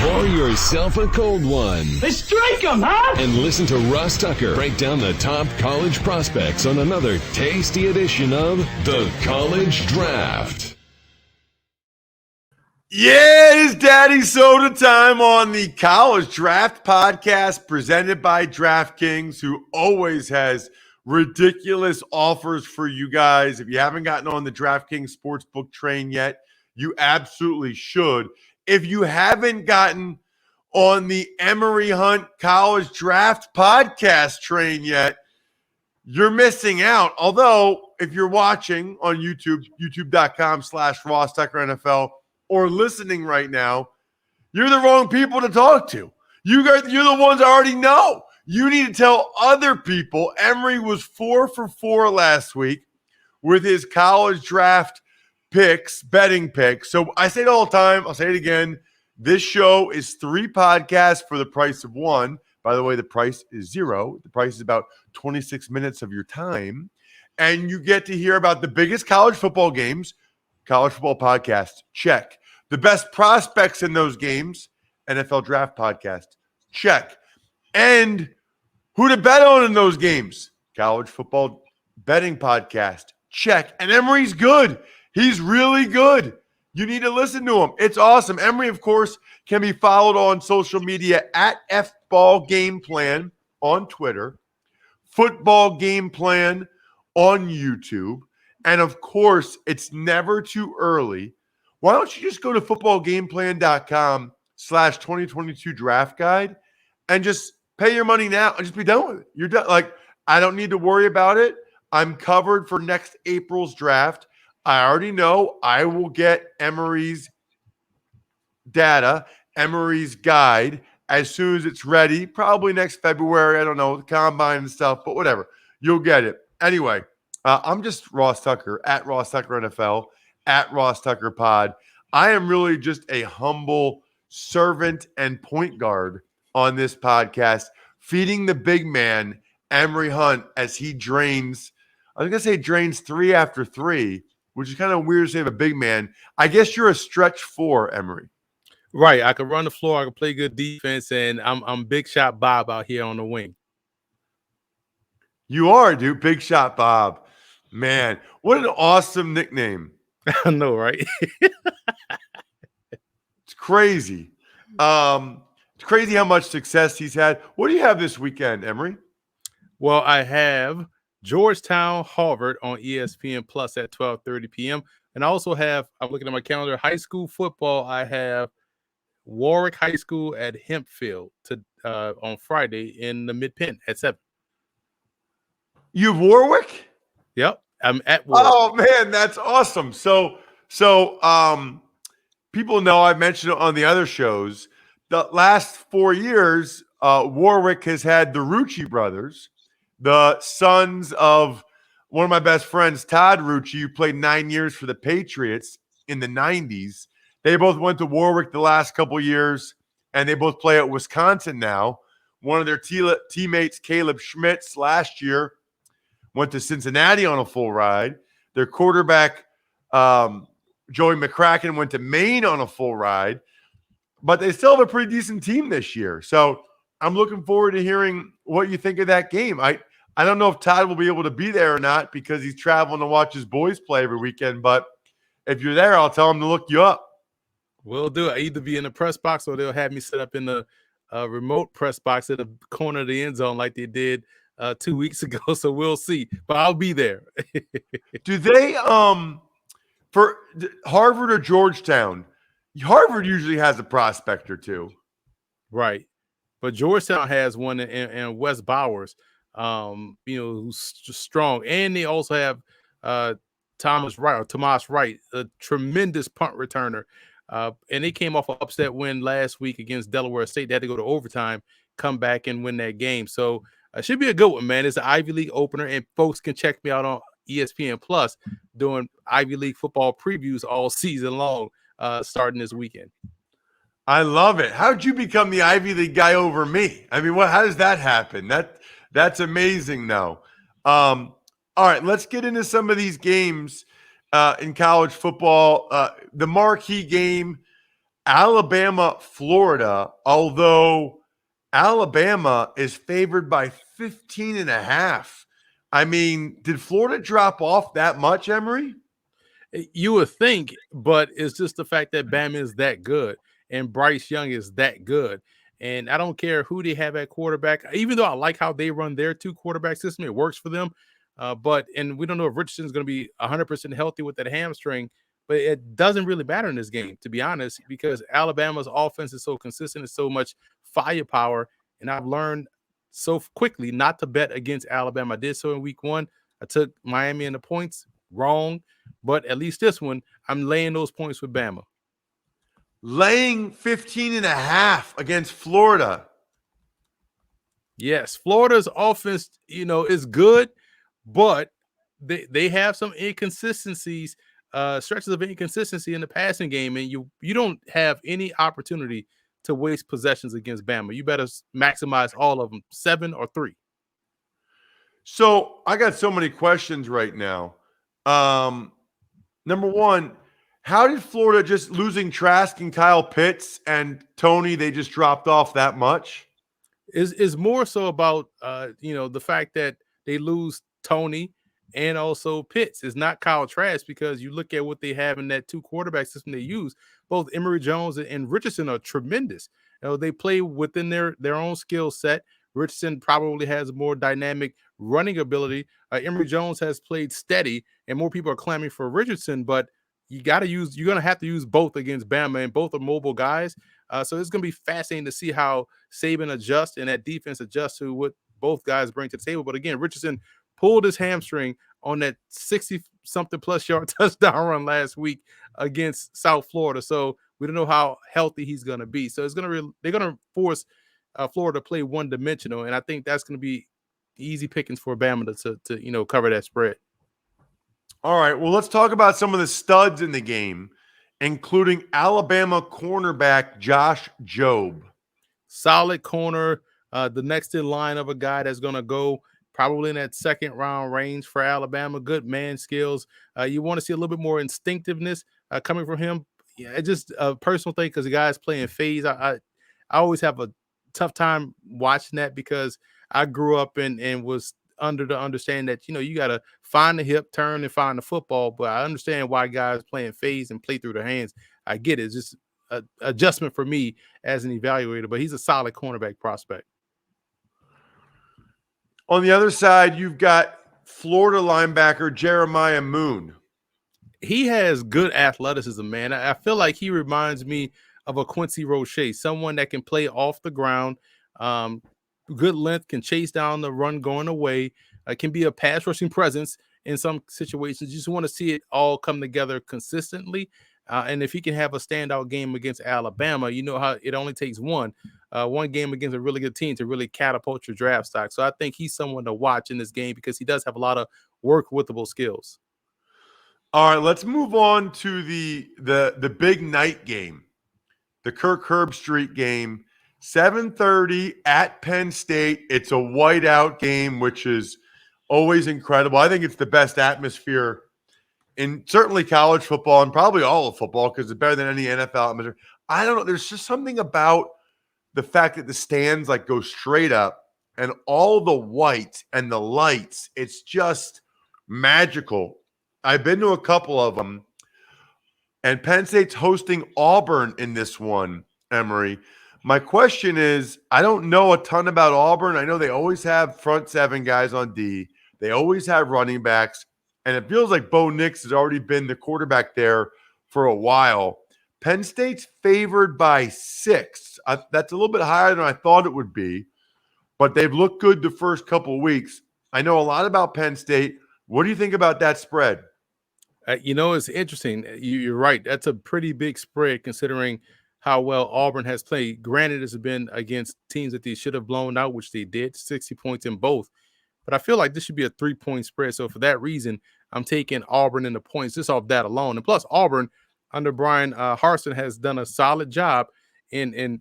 Pour yourself a cold one. Let's strike 'em, huh? And listen to Ross Tucker break down the top college prospects on another tasty edition of The College Draft. Yeah, it's Daddy Soda time on the College Draft podcast presented by DraftKings, who always has ridiculous offers for you guys. If you haven't gotten on the DraftKings Sportsbook train yet, you absolutely should. If you haven't gotten on the Emory Hunt College Draft podcast train yet, you're missing out. Although, if you're watching on YouTube, youtube.com/Ross Tucker NFL, or listening right now, you're the wrong people to talk to. You're the ones I already know. You need to tell other people. Emory was 4 for 4 last week with his college draft betting picks. So I say it all the time. I'll say it again. This show is 3 podcasts for the price of 1. By the way, the price is 0. The price is about 26 minutes of your time. And you get to hear about the biggest college football games. College football podcast, check. The best prospects in those games, NFL draft podcast, check. And who to bet on in those games, college football betting podcast, check. And Emory's good. He's really good. You need to listen to him. It's awesome. Emory, of course, can be followed on social media at FBallGamePlan on Twitter, Football Game Plan on YouTube. And, of course, it's never too early. Why don't you just go to footballgameplan.com/2022 draft guide and just pay your money now and just be done with it. You're done. Like, I don't need to worry about it. I'm covered for next April's draft. I already know I will get Emory's data, Emory's guide, as soon as it's ready, probably next February. I don't know, the combine and stuff, but whatever. You'll get it. Anyway, I'm just Ross Tucker, at Ross Tucker NFL, at Ross Tucker Pod. I am really just a humble servant and point guard on this podcast, feeding the big man, Emory Hunt, as he drains, I was going to say drains 3 after 3, which is kind of weird to say of a big man. I guess you're a stretch 4, Emory. Right. I can run the floor. I can play good defense, and I'm Big Shot Bob out here on the wing. You are, dude. Big Shot Bob. Man, what an awesome nickname. I know, right? It's crazy. It's crazy how much success he's had. What do you have this weekend, Emory? Well, I have Georgetown, Harvard on ESPN Plus at 12:30 p.m. And I also have, I'm looking at my calendar, high school football. I have Warwick High School at Hempfield on Friday in the Mid-Penn at 7. You have Warwick? Yep. I'm at Warwick. Oh, man, that's awesome. So people know I've mentioned it on the other shows. The last 4 years, Warwick has had the Rucci brothers, the sons of one of my best friends, Todd Rucci, who played 9 years for the Patriots in the 90s. They both went to Warwick the last couple years, and they both play at Wisconsin now. One of their teammates, Caleb Schmitz, last year went to Cincinnati on a full ride. Their quarterback, Joey McCracken, went to Maine on a full ride. But they still have a pretty decent team this year. So I'm looking forward to hearing what you think of that game. I don't know if Todd will be able to be there or not because he's traveling to watch his boys play every weekend. But if you're there, I'll tell him to look you up. We'll do it. Either be in the press box or they'll have me set up in the remote press box at the corner of the end zone like they did 2 weeks ago. So we'll see. But I'll be there. Do they for Harvard or Georgetown? Harvard usually has a prospect or two. Right. But Georgetown has one in Wes Bowers, who's strong. And they also have Tomas Wright, a tremendous punt returner. And they came off an upset win last week against Delaware State. They had to go to overtime, come back and win that game. So it should be a good one, man. It's an Ivy League opener, and folks can check me out on ESPN Plus doing Ivy League football previews all season long, starting this weekend. I love it. How'd you become the Ivy League guy over me? I mean, how does that happen? That's amazing, though. All right, let's get into some of these games in college football. The marquee game, Alabama, Florida, although Alabama is favored by 15.5. I mean, did Florida drop off that much, Emory? You would think, but it's just the fact that Bama is that good and Bryce Young is that good. And I don't care who they have at quarterback, even though I like how they run their two quarterback system, it works for them. And we don't know if Richardson's going to be 100% healthy with that hamstring, but it doesn't really matter in this game, to be honest, because Alabama's offense is so consistent, it's so much firepower. And I've learned so quickly not to bet against Alabama. I did so in week 1. I took Miami in the points, wrong. But at least this one, I'm laying those points with Bama. Laying 15.5 against Florida. Yes, Florida's offense, is good, but they have some inconsistencies, stretches of inconsistency in the passing game, and you don't have any opportunity to waste possessions against Bama. You better maximize all of them, 7 or 3. So I got so many questions right now. Number one, how did Florida just losing Trask and Kyle Pitts and Tony, they just dropped off that much? Is more so about the fact that they lose Tony and also Pitts. Is not Kyle Trask, because you look at what they have in that 2 quarterback system they use. Both Emory Jones and Richardson are tremendous. They play within their own skill set. Richardson probably has more dynamic running ability. Emory Jones has played steady, and more people are clamoring for Richardson, but you're going to have to use both against Bama, and both are mobile guys. So it's going to be fascinating to see how Saban adjusts and that defense adjusts to what both guys bring to the table. But again, Richardson pulled his hamstring on that 60-something plus yard touchdown run last week against South Florida. So we don't know how healthy he's going to be. So they're going to force Florida to play one-dimensional, and I think that's going to be easy pickings for Bama to cover that spread. All right, well, let's talk about some of the studs in the game, including Alabama cornerback Josh Jobe. Solid corner, the next in line of a guy that's going to go probably in that second round range for Alabama. Good man skills. You want to see a little bit more instinctiveness coming from him. Yeah, it's just a personal thing because the guy's playing phase. I always have a tough time watching that because I grew up and was under the understanding that, you got to find the hip, turn, and find the football. But I understand why guys playing phase and play through their hands. I get it. It's just an adjustment for me as an evaluator, but he's a solid cornerback prospect. On the other side, you've got Florida linebacker Jeremiah Moon. He has good athleticism, man. I feel like he reminds me of a Quincy Roche, someone that can play off the ground, good length, can chase down the run going away, can be a pass rushing presence in some situations. You just want to see it all come together consistently. And if he can have a standout game against Alabama, you know how it only takes one game against a really good team to really catapult your draft stock. So I think he's someone to watch in this game because he does have a lot of work-withable skills. All right, let's move on to the big night game, the Kirk Herbstreit game. 7:30 at Penn State. It's a whiteout game, which is always incredible. I think it's the best atmosphere in certainly college football and probably all of football because it's better than any NFL atmosphere. I don't know. There's just something about the fact that the stands go straight up and all the white and the lights. It's just magical. I've been to a couple of them, and Penn State's hosting Auburn in this one, Emory. My question is, I don't know a ton about Auburn. I know they always have front 7 guys on D. They always have running backs. And it feels like Bo Nix has already been the quarterback there for a while. Penn State's favored by 6. That's a little bit higher than I thought it would be. But they've looked good the first couple of weeks. I know a lot about Penn State. What do you think about that spread? It's interesting. You're right. That's a pretty big spread considering how well Auburn has played. Granted, it's been against teams that they should have blown out, which they did, 60 points in both. But I feel like this should be a 3-point spread. So for that reason, I'm taking Auburn in the points just off that alone. And plus, Auburn under Brian Harsin has done a solid job in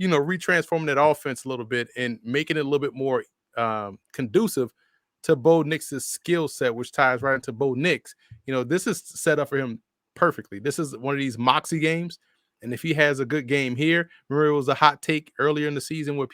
retransforming that offense a little bit and making it a little bit more conducive to Bo Nix's skill set, which ties right into Bo Nix. This is set up for him perfectly. This is one of these moxie games And if he has a good game here, remember it was a hot take earlier in the season where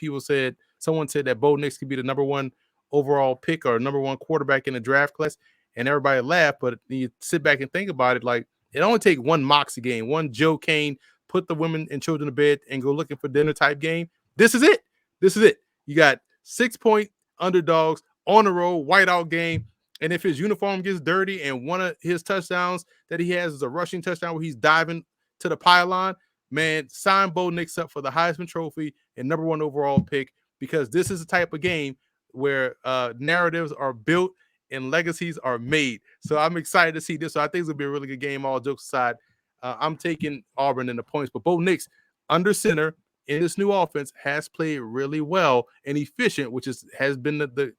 someone said that Bo Nix could be the number one overall pick or number one quarterback in the draft class, and everybody laughed. But you sit back and think about it, like it only take one moxie game, one Joe Kane, put the women and children to bed and go looking for dinner type game. This is it. This is it. You got 6-point underdogs on the road, whiteout game. And if his uniform gets dirty and one of his touchdowns that he has is a rushing touchdown where he's diving to the pylon, man, sign Bo Nix up for the Heisman Trophy and number one overall pick, because this is the type of game where narratives are built and legacies are made. So I'm excited to see this. So I think it's going to be a really good game, all jokes aside. I'm taking Auburn in the points, but Bo Nix under center in this new offense has played really well and efficient, which has been the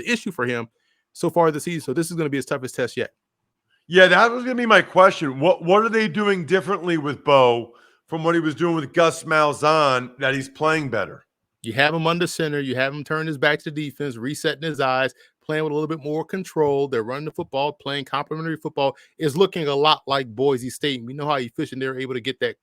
issue for him so far this season. So this is going to be his toughest test yet. Yeah, that was going to be my question. What are they doing differently with Bo from what he was doing with Gus Malzahn that he's playing better? You have him under center. You have him turn his back to defense, resetting his eyes, playing with a little bit more control. They're running the football, playing complementary football. Is looking a lot like Boise State. We know how efficient they're able to get that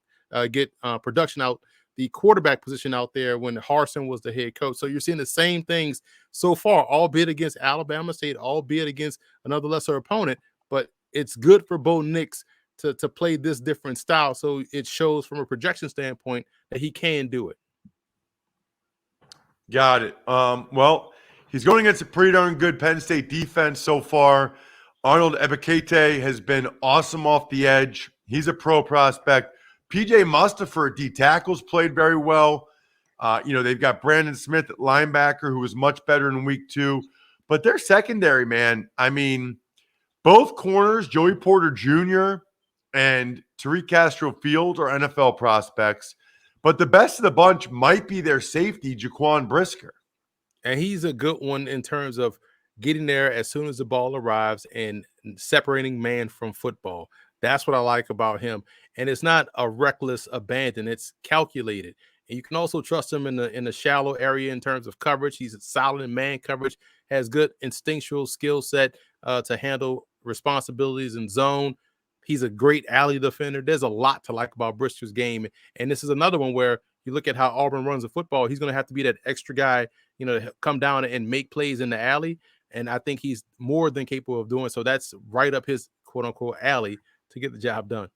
production out, the quarterback position out there when Harsin was the head coach. So you're seeing the same things so far, albeit against Alabama State, albeit against another lesser opponent. But it's good for Bo Nix to play this different style. So it shows from a projection standpoint that he can do it. Got it. Well, he's going against a pretty darn good Penn State defense so far. Arnold Ebiketie has been awesome off the edge. He's a pro prospect. PJ Mustipher at D tackles played very well. They've got Brandon Smith at linebacker, who was much better in week 2. But their secondary, man, I mean, both corners, Joey Porter Jr. and Tariq Castro-Fields, are NFL prospects. But the best of the bunch might be their safety, Jaquan Brisker. And he's a good one in terms of getting there as soon as the ball arrives and separating man from football. That's what I like about him. And it's not a reckless abandon. It's calculated. And you can also trust him in the shallow area in terms of coverage. He's solid in man coverage, has good instinctual skill set to handle responsibilities in zone. He's a great alley defender. There's a lot to like about Brisker's game. And this is another one where you look at how Auburn runs the football. He's going to have to be that extra guy, to come down and make plays in the alley. And I think he's more than capable of doing so. That's right up his quote unquote alley to get the job done.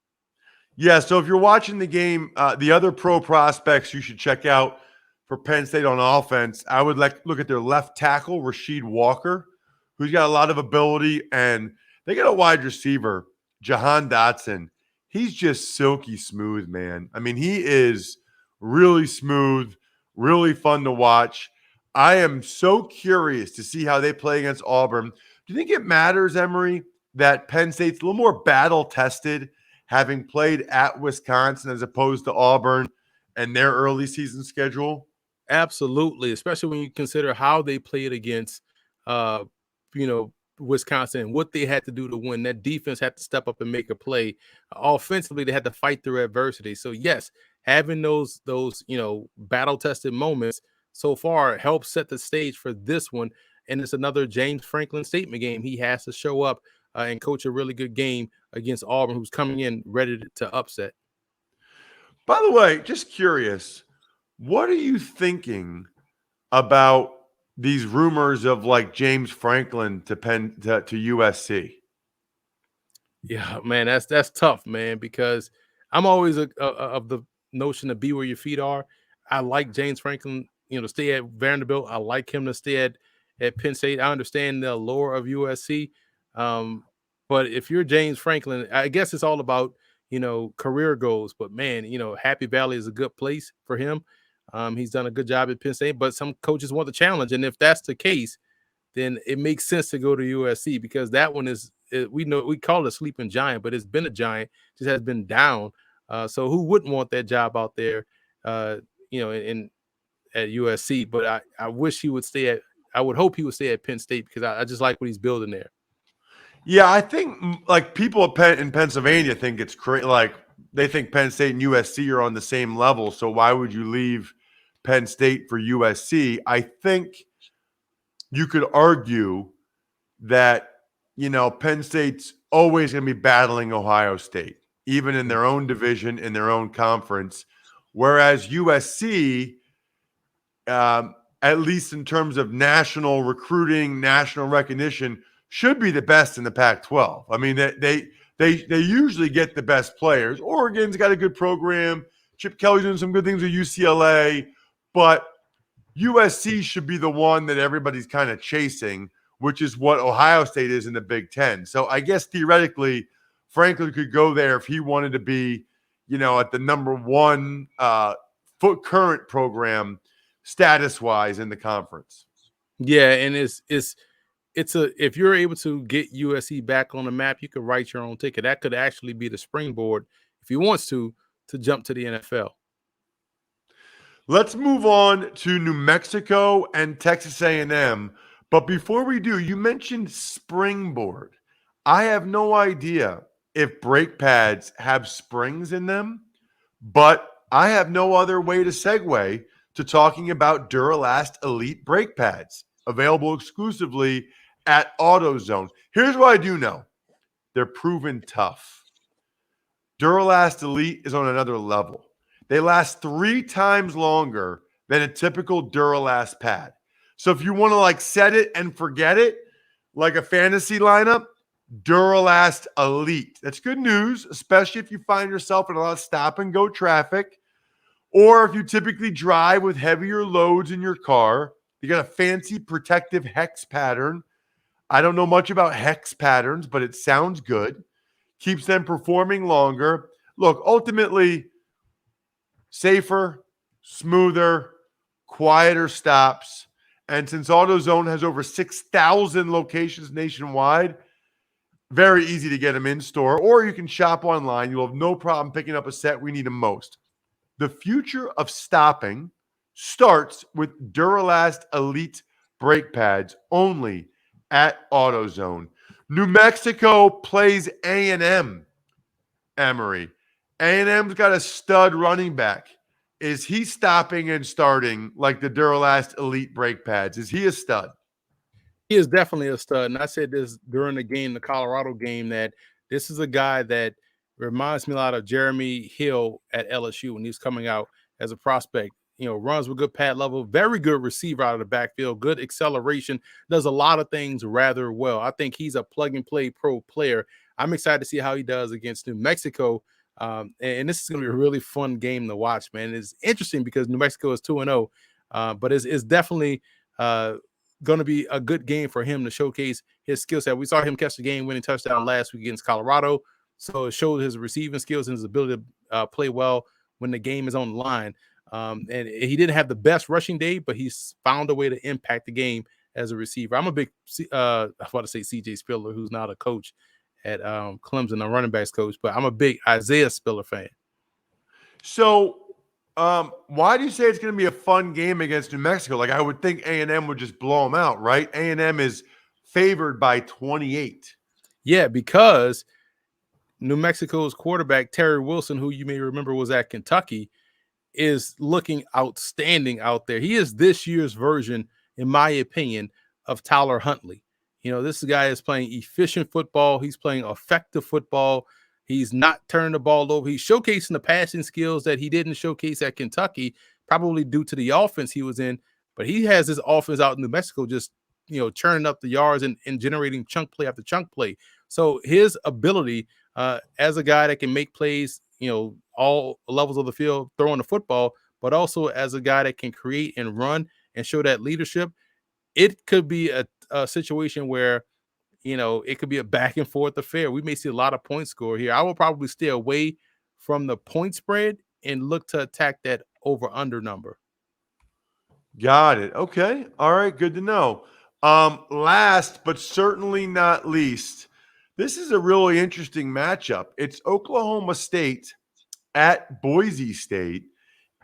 Yeah, so if you're watching the game, the other pro prospects you should check out for Penn State on offense, I would look at their left tackle, Rasheed Walker, who's got a lot of ability, and they got a wide receiver, Jahan Dotson. He's just silky smooth, man. I mean, he is really smooth, really fun to watch. I am so curious to see how they play against Auburn. Do you think it matters, Emory, that Penn State's a little more battle-tested, having played at Wisconsin as opposed to Auburn and their early season schedule? Absolutely, especially when you consider how they played against, Wisconsin and what they had to do to win. That defense had to step up and make a play. Offensively, they had to fight through adversity. So yes, having those battle-tested moments so far helps set the stage for this one. And it's another James Franklin statement game. He has to show up and coach a really good game against Auburn, who's coming in ready to upset. By the way, just curious, what are you thinking about these rumors of James Franklin to USC? Yeah, man, that's tough, man, because I'm always of the notion to be where your feet are. I like James Franklin, to stay at Vanderbilt. I like him to stay at Penn State. I understand the allure of USC. But if you're James Franklin, I guess it's all about, career goals. But man, Happy Valley is a good place for him. He's done a good job at Penn State, but some coaches want the challenge. And if that's the case, then it makes sense to go to USC, because that one we call it a sleeping giant, but it's been a giant, just has been down. So who wouldn't want that job out there, at USC? But I wish he would I would hope he would stay at Penn State, because I just like what he's building there. Yeah, I think people in Pennsylvania think it's crazy. They think Penn State and USC are on the same level. So why would you leave Penn State for USC? I think you could argue that, Penn State's always going to be battling Ohio State. even in their own division, in their own conference. Whereas USC, at least in terms of national recruiting, national recognition, should be the best in the Pac-12. I mean, they usually get the best players. Oregon's got a good program. Chip Kelly's doing some good things with UCLA, but USC should be the one that everybody's kind of chasing, which is what Ohio State is in the Big Ten. So I guess theoretically, Franklin could go there if he wanted to be, at the number one current program status-wise in the conference. Yeah, and it's if you're able to get USC back on the map, you could write your own ticket. That could actually be the springboard, if he wants to jump to the NFL. Let's move on to New Mexico and Texas A&M. But before we do, you mentioned springboard. I have no idea if brake pads have springs in them, but I have no other way to segue to talking about Duralast Elite brake pads, available exclusively at AutoZone. Here's what I do know. They're proven tough. Duralast Elite is on another level. They last 3 times longer than a typical Duralast pad. So if you want to set it and forget it, like a fantasy lineup, Duralast Elite. That's good news, especially if you find yourself in a lot of stop and go traffic, or if you typically drive with heavier loads in your car. You got a fancy protective hex pattern. I don't know much about hex patterns, but it sounds good. Keeps them performing longer. Look, ultimately, safer, smoother, quieter stops. And since AutoZone has over 6,000 locations nationwide, very easy to get them in store, or you can shop online. You'll have no problem picking up a set. We need them most. The future of stopping starts with Duralast Elite brake pads only at AutoZone. New Mexico plays A&M, Emory. A&M's got a stud running back. Is he stopping and starting like the Duralast Elite brake pads? Is he a stud? He is definitely a stud. And I said this during the Colorado game, that this is a guy that reminds me a lot of Jeremy Hill at LSU when he was coming out as a prospect. Runs with good pad level, very good receiver out of the backfield, good acceleration, does a lot of things rather well. I think he's a plug-and-play pro player. I'm excited to see how he does against New Mexico. And this is going to be a really fun game to watch, man. It's interesting because New Mexico is 2-0, but it's definitely going to be a good game for him to showcase his skill set. We saw him catch the game-winning touchdown last week against Colorado, so it showed his receiving skills and his ability to play well when the game is on the line. And he didn't have the best rushing day, but he's found a way to impact the game as a receiver. I'm a big, I was about to say CJ Spiller, who's not a coach at Clemson, a running backs coach, but I'm a big Isaiah Spiller fan. So why do you say it's going to be a fun game against New Mexico? I would think A&M would just blow them out, right? A&M is favored by 28. Yeah, because New Mexico's quarterback, Terry Wilson, who you may remember was at Kentucky, is looking outstanding out there. He is this year's version, in my opinion, of Tyler Huntley. This guy is playing efficient football. He's playing effective football. He's not turning the ball over. He's showcasing the passing skills that he didn't showcase at Kentucky, probably due to the offense he was in. But he has his offense out in New Mexico just, churning up the yards and generating chunk play after chunk play. So his ability as a guy that can make plays, all levels of the field, throwing the football, but also as a guy that can create and run and show that leadership, it could be a situation where, it could be a back and forth affair. We may see a lot of points score here. I will probably stay away from the point spread and look to attack that over-under number. Got it. Okay. All right. Good to know. Last but certainly not least, this is a really interesting matchup. It's Oklahoma State at Boise State,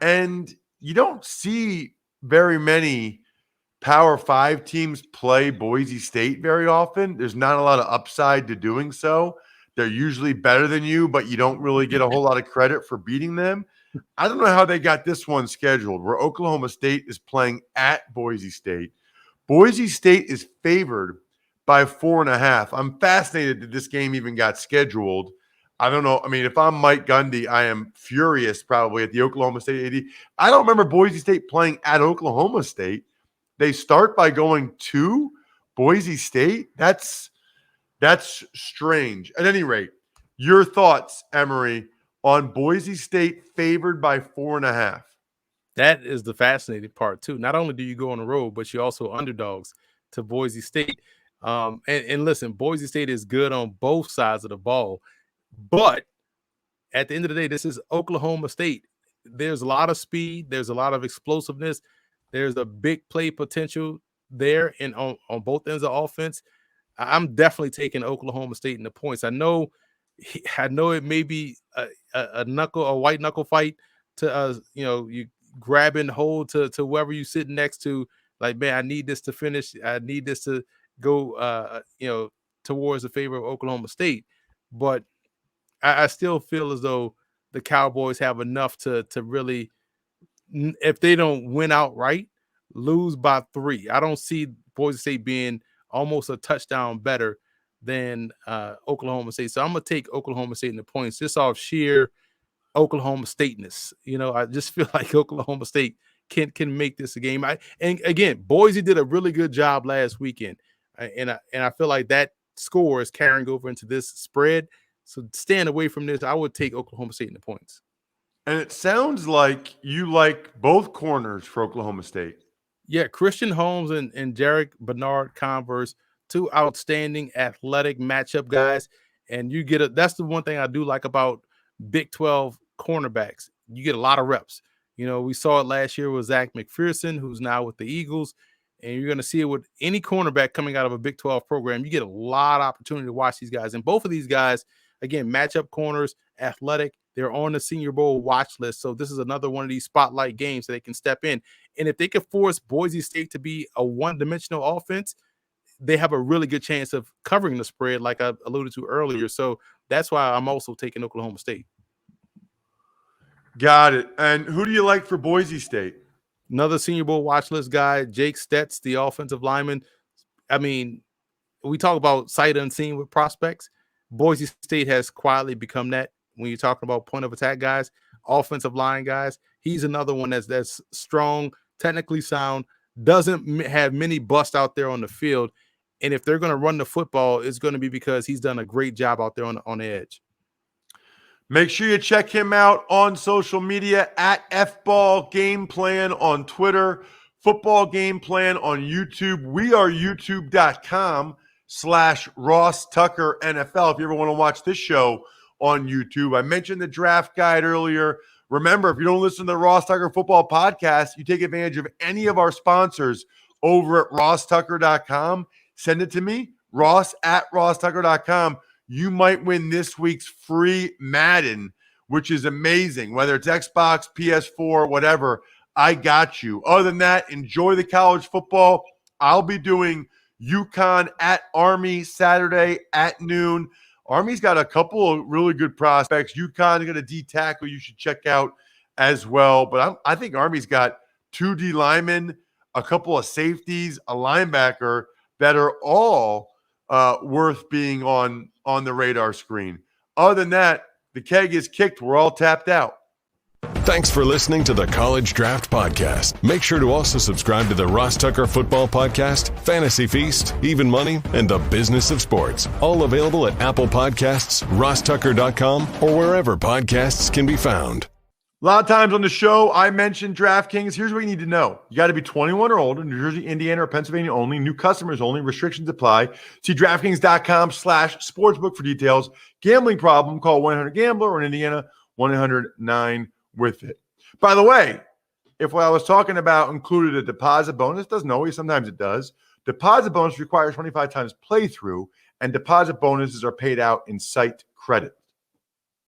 and you don't see very many Power 5 teams play Boise State very often. There's not a lot of upside to doing so. They're usually better than you, but you don't really get a whole lot of credit for beating them. I don't know how they got this one scheduled, where Oklahoma State is playing at Boise State. Boise State is favored by 4.5. I'm fascinated that this game even got scheduled. I don't know. I mean, if I'm Mike Gundy, I am furious probably at the Oklahoma State AD. I don't remember Boise State playing at Oklahoma State. They start by going to Boise State. That's strange. At any rate, your thoughts, Emory, on Boise State favored by 4.5. That is the fascinating part too. Not only do you go on the road, but you're also underdogs to Boise State. And listen, Boise State is good on both sides of the ball, but at the end of the day, this is Oklahoma State. There's a lot of speed. There's a lot of explosiveness. There's a big play potential there and on both ends of offense. I'm definitely taking Oklahoma State in the points. I know it may be a white knuckle fight to you grab and hold to whoever you sit next to. Like, man, I need this to finish. I need this to go towards the favor of Oklahoma State. But I still feel as though the Cowboys have enough to really, if they don't win outright, lose by 3. I don't see Boise State being almost a touchdown better than Oklahoma State. So I'm going to take Oklahoma State in the points just off sheer Oklahoma Stateness. I just feel like Oklahoma State can make this a game. And again, Boise did a really good job last weekend. And I feel like that score is carrying over into this spread. So staying away from this, I would take Oklahoma State in the points. And it sounds like you like both corners for Oklahoma State. Yeah, Christian Holmes and Jarek Bernard Converse, 2 outstanding athletic matchup guys. And you get that's the one thing I do like about Big 12 cornerbacks. You get a lot of reps. We saw it last year with Zach McPherson, who's now with the Eagles. And you're going to see it with any cornerback coming out of a Big 12 program. You get a lot of opportunity to watch these guys. And both of these guys, again, matchup corners, athletic, they're on the Senior Bowl watch list. So this is another one of these spotlight games that they can step in. And if they can force Boise State to be a one-dimensional offense, they have a really good chance of covering the spread like I alluded to earlier. So that's why I'm also taking Oklahoma State. Got it. And who do you like for Boise State? Another Senior Bowl watch list guy, Jake Stetz, the offensive lineman. I mean, we talk about sight unseen with prospects. Boise State has quietly become that when you're talking about point of attack guys, offensive line guys. He's another one that's strong, technically sound, doesn't have many busts out there on the field. And if they're going to run the football, it's going to be because he's done a great job out there on the edge. Make sure you check him out on social media at FBall Game Plan on Twitter, Football Game Plan on YouTube. We are youtube.com/Ross Tucker NFL. If you ever want to watch this show on YouTube, I mentioned the draft guide earlier. Remember, if you don't listen to the Ross Tucker Football Podcast, you take advantage of any of our sponsors over at rosstucker.com. Send it to me, ross@rosstucker.com. You might win this week's free Madden, which is amazing. Whether it's Xbox, PS4, whatever, I got you. Other than that, enjoy the college football. I'll be doing UConn at Army Saturday at noon. Army's got a couple of really good prospects. UConn got a D tackle you should check out as well. But I think Army's got 2 D linemen, a couple of safeties, a linebacker that are all worth being on the radar screen. Other than that, the keg is kicked. We're all tapped out. Thanks for listening to the College Draft Podcast. Make sure to also subscribe to the Ross Tucker Football Podcast, Fantasy Feast, Even Money, and The Business of Sports. All available at Apple Podcasts, rosstucker.com, or wherever podcasts can be found. A lot of times on the show, I mentioned DraftKings. Here's what you need to know. You got to be 21 or older, New Jersey, Indiana, or Pennsylvania only. New customers only. Restrictions apply. See DraftKings.com/sportsbook for details. Gambling problem, call 1-800-GAMBLER, or in Indiana, 1-800-9-WITH-IT. By the way, if what I was talking about included a deposit bonus, doesn't always, sometimes it does. Deposit bonus requires 25 times playthrough, and deposit bonuses are paid out in site credit.